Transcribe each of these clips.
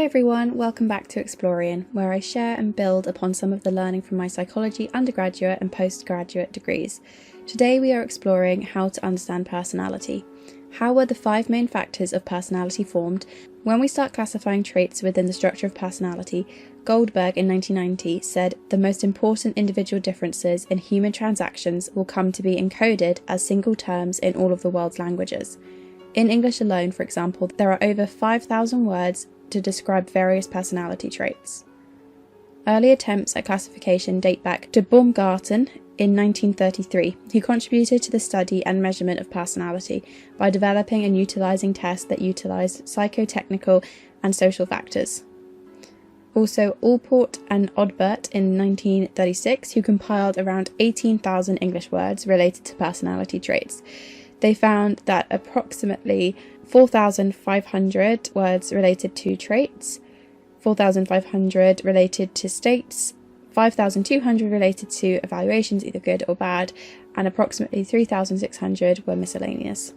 Hi everyone, welcome back to Explorion, where I share and build upon some of the learning from my psychology undergraduate and postgraduate degrees. Today we are exploring how to understand personality. How were the 5 main factors of personality formed? When we start classifying traits within the structure of personality, Goldberg in 1990 said the most important individual differences in human transactions will come to be encoded as single terms in all of the world's languages. In English alone, for example, there are over 5,000 words to describe various personality traits. Early attempts at classification date back to Baumgarten in 1933, who contributed to the study and measurement of personality by developing and utilizing tests that utilized psychotechnical and social factors. Also, Allport and Odbert in 1936, who compiled around 18,000 English words related to personality traits. They found that approximately 4,500 words related to traits, 4,500 related to states, 5,200 related to evaluations, either good or bad, and approximately 3,600 were miscellaneous.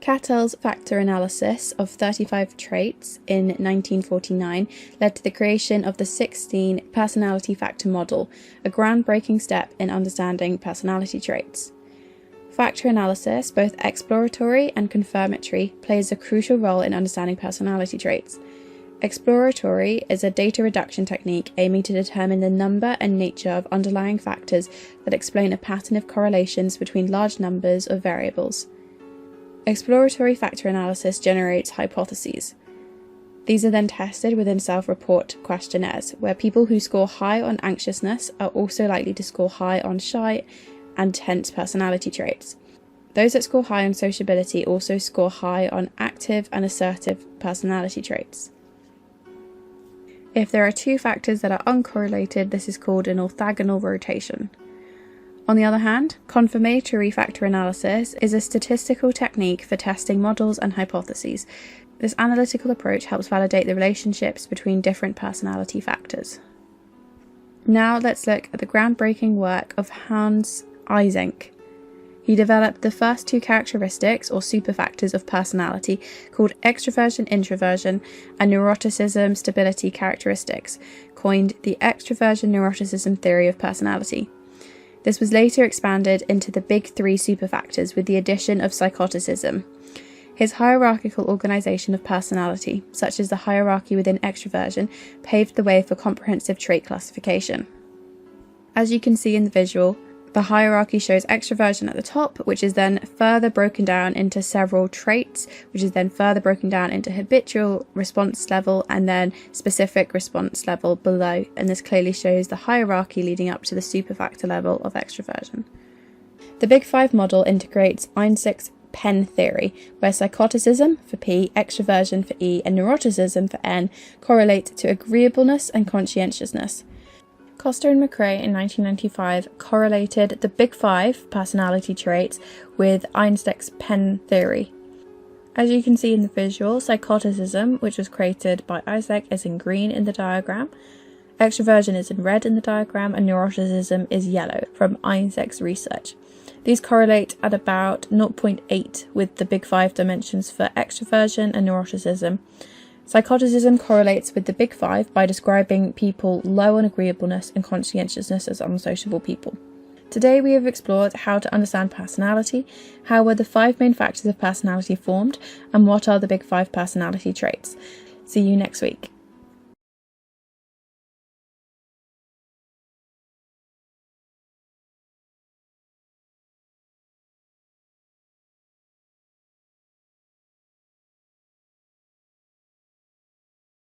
Cattell's factor analysis of 35 traits in 1949 led to the creation of the 16 personality factor model, a groundbreaking step in understanding personality traits. Factor analysis, both exploratory and confirmatory, plays a crucial role in understanding personality traits. Exploratory is a data reduction technique aiming to determine the number and nature of underlying factors that explain a pattern of correlations between large numbers of variables. Exploratory factor analysis generates hypotheses. These are then tested within self-report questionnaires, where people who score high on anxiousness are also likely to score high on shy and tense personality traits. Those that score high on sociability also score high on active and assertive personality traits. If there are 2 factors that are uncorrelated, this is called an orthogonal rotation. On the other hand, confirmatory factor analysis is a statistical technique for testing models and hypotheses. This analytical approach helps validate the relationships between different personality factors. Now let's look at the groundbreaking work of Hans Eysenck. He developed the first 2 characteristics or superfactors of personality called extraversion, introversion, and neuroticism stability characteristics, coined the extraversion neuroticism theory of personality. This was later expanded into the big 3 superfactors with the addition of psychoticism. His hierarchical organization of personality, such as the hierarchy within extraversion, paved the way for comprehensive trait classification. As you can see in the visual, the hierarchy shows extraversion at the top, which is then further broken down into several traits, which is then further broken down into habitual response level and then specific response level below. And this clearly shows the hierarchy leading up to the superfactor level of extraversion. The Big 5 model integrates Eysenck's pen theory, where psychoticism for P, extraversion for E, and neuroticism for N correlate to agreeableness and conscientiousness. Costa and McRae in 1995 correlated the Big 5 personality traits with Eysenck's pen theory. As you can see in the visual, psychoticism, which was created by Eysenck, is in green in the diagram, extraversion is in red in the diagram, and neuroticism is yellow from Eysenck's research. These correlate at about 0.8 with the Big 5 dimensions for extraversion and neuroticism. Psychoticism correlates with the Big 5 by describing people low on agreeableness and conscientiousness as unsociable people. Today we have explored how to understand personality, how were the 5 main factors of personality formed, and what are the Big 5 personality traits. See you next week.